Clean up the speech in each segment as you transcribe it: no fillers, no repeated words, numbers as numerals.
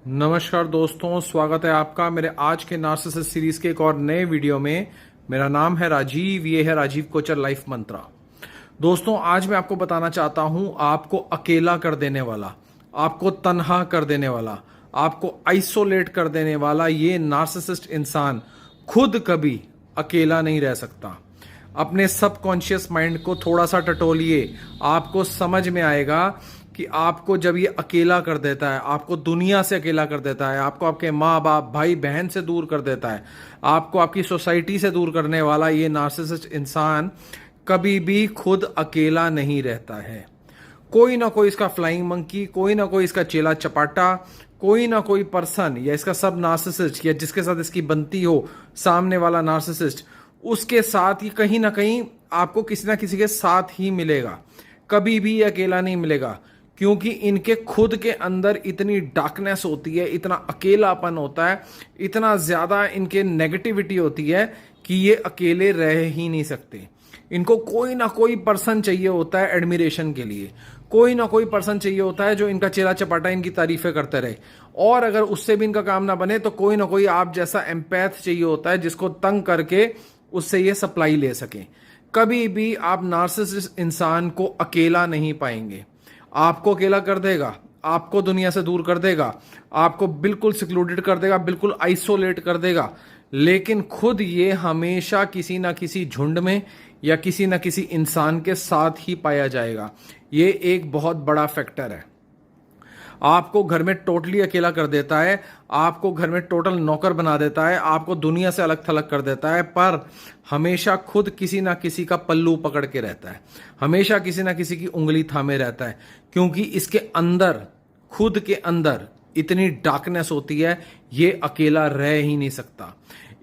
नमस्कार दोस्तों, स्वागत है आपका मेरे आज के नार्सिसिस्ट सीरीज के एक और नए वीडियो में। मेरा नाम है राजीव, ये है राजीव कोचर लाइफ मंत्रा। दोस्तों, आज मैं आपको बताना चाहता हूं, आपको अकेला कर देने वाला, आपको तन्हा कर देने वाला, आपको आइसोलेट कर देने वाला ये नार्सिसिस्ट इंसान खुद कभी अकेला नहीं रह सकता। अपने सबकॉन्शियस माइंड को थोड़ा सा टटोलिए, आपको समझ में आएगा कि आपको जब ये अकेला कर देता है, आपको दुनिया से अकेला कर देता है, आपको आपके माँ बाप भाई बहन से दूर कर देता है, आपको आपकी सोसाइटी से दूर करने वाला ये नार्सिसिस्ट इंसान कभी भी खुद अकेला नहीं रहता है। कोई ना कोई इसका फ्लाइंग मंकी, कोई ना कोई इसका चेला चपाटा, कोई ना कोई पर्सन या इसका सब नार्सिसिस्ट या जिसके साथ इसकी बनती हो सामने वाला नार्सिसिस्ट, उसके साथ ही कहीं ना कहीं आपको किसी ना किसी के साथ ही मिलेगा। कभी भी अकेला नहीं मिलेगा, क्योंकि इनके खुद के अंदर इतनी डार्कनेस होती है, इतना अकेलापन होता है, इतना ज्यादा इनके नेगेटिविटी होती है कि ये अकेले रह ही नहीं सकते। इनको कोई ना कोई पर्सन चाहिए होता है एडमिरेशन के लिए, कोई ना कोई पर्सन चाहिए होता है जो इनका चेला चपाटा इनकी तारीफें करते रहे, और अगर उससे भी इनका काम ना बने तो कोई ना कोई आप जैसा एम्पैथ चाहिए होता है जिसको तंग करके उससे ये सप्लाई ले सके। कभी भी आप नार्सिसिस्ट इंसान को अकेला नहीं पाएंगे। आपको अकेला कर देगा, आपको दुनिया से दूर कर देगा, आपको बिल्कुल सिक्लूडेड कर देगा, बिल्कुल आइसोलेट कर देगा, लेकिन खुद ये हमेशा किसी ना किसी झुंड में या किसी ना किसी इंसान के साथ ही पाया जाएगा। ये एक बहुत बड़ा फैक्टर है। आपको घर में टोटली अकेला कर देता है, आपको घर में टोटल नौकर बना देता है, आपको दुनिया से अलग थलग कर देता है, पर हमेशा खुद किसी ना किसी का पल्लू पकड़ के रहता है, हमेशा किसी ना किसी की उंगली थामे रहता है, क्योंकि इसके अंदर, खुद के अंदर इतनी डार्कनेस होती है, ये अकेला रह ही नहीं सकता।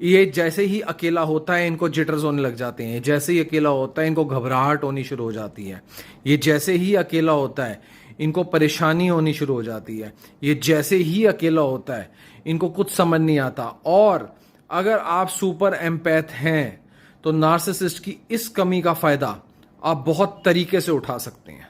ये जैसे ही अकेला होता है इनको जिटर्स होने लग जाते हैं, जैसे ही अकेला होता है इनको घबराहट होनी शुरू हो जाती है, ये जैसे ही अकेला होता है इनको परेशानी होनी शुरू हो जाती है, ये जैसे ही अकेला होता है इनको कुछ समझ नहीं आता। और अगर आप सुपर एम्पैथ हैं तो नार्सिसिस्ट की इस कमी का फायदा आप बहुत तरीके से उठा सकते हैं।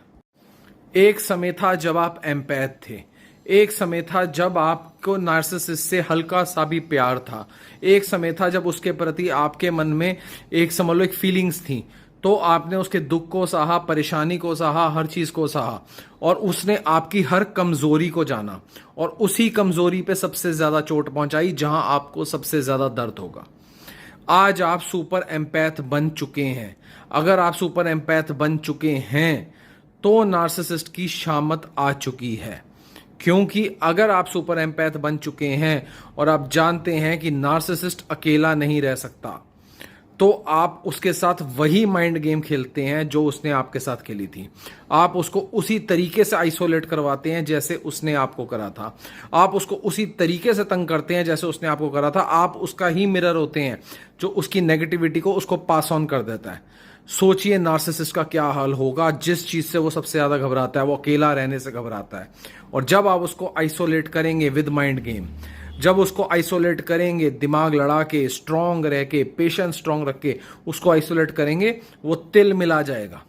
एक समय था जब आप एम्पैथ थे, एक समय था जब आपको नार्सिसिस्ट से हल्का सा भी प्यार था, एक समय था जब उसके प्रति आपके मन में एक समझ लो एक फीलिंग्स थी, तो आपने उसके दुख को सहा, परेशानी को सहा, हर चीज को सहा, और उसने आपकी हर कमजोरी को जाना और उसी कमजोरी पे सबसे ज्यादा चोट पहुंचाई जहां आपको सबसे ज्यादा दर्द होगा। आज आप सुपर एम्पैथ बन चुके हैं। अगर आप सुपर एम्पैथ बन चुके हैं तो नार्सिसिस्ट की शामत आ चुकी है, क्योंकि अगर आप सुपर एम्पैथ बन चुके हैं और आप जानते हैं कि नार्सिसिस्ट अकेला नहीं रह सकता, तो आप उसके साथ वही माइंड गेम खेलते हैं जो उसने आपके साथ खेली थी। आप उसको उसी तरीके से आइसोलेट करवाते हैं जैसे उसने आपको करा था, आप उसको उसी तरीके से तंग करते हैं जैसे उसने आपको करा था। आप उसका ही मिरर होते हैं जो उसकी नेगेटिविटी को उसको पास ऑन कर देता है। सोचिए नार्सिसिस्ट का क्या हाल होगा। जिस चीज से वो सबसे ज्यादा घबराता है वो अकेला रहने से घबराता है, और जब आप उसको आइसोलेट करेंगे विद माइंड गेम, जब उसको आइसोलेट करेंगे दिमाग लड़ा के, स्ट्रांग रह के, पेशेंस स्ट्रांग रख के उसको आइसोलेट करेंगे, वो तिल मिला जाएगा,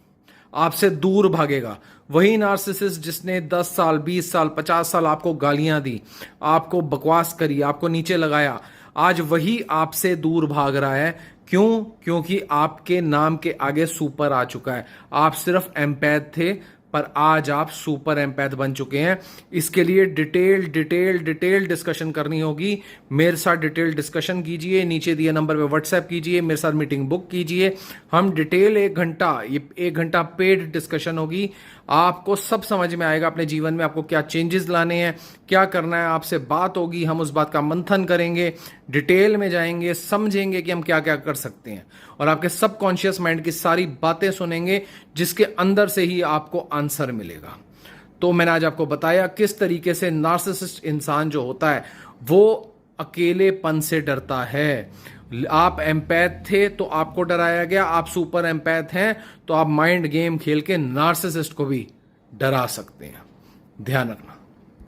आपसे दूर भागेगा। वही नार्सिसिस्ट जिसने 10 साल, 20 साल, 50 साल आपको गालियां दी, आपको बकवास करी, आपको नीचे लगाया, आज वही आपसे दूर भाग रहा है। क्यों? क्योंकि आपके नाम के आगे सुपर आ चुका है। आप सिर्फ एम्पैथ थे, पर आज आप सुपर एम्पैथ बन चुके हैं। इसके लिए डिटेल डिस्कशन करनी होगी। मेरे साथ डिटेल डिस्कशन कीजिए, नीचे दिए नंबर पे व्हाट्सएप कीजिए, मेरे साथ मीटिंग बुक कीजिए। हम डिटेल 1 घंटा, ये 1 घंटा पेड डिस्कशन होगी। आपको सब समझ में आएगा अपने जीवन में आपको क्या चेंजेस लाने हैं, क्या करना है। आपसे बात होगी, हम उस बात का मंथन करेंगे, डिटेल में जाएंगे, समझेंगे कि हम क्या क्या कर सकते हैं, और आपके सबकॉन्शियस माइंड की सारी बातें सुनेंगे जिसके अंदर से ही आपको आंसर मिलेगा। तो मैंने आज आपको बताया किस तरीके से नार्सिसिस्ट इंसान जो होता है वो अकेलेपन से डरता है। आप एम्पैथ थे तो आपको डराया गया, आप सुपर एम्पैथ हैं तो आप माइंड गेम खेल के नार्सिसिस्ट को भी डरा सकते हैं। ध्यान रखना।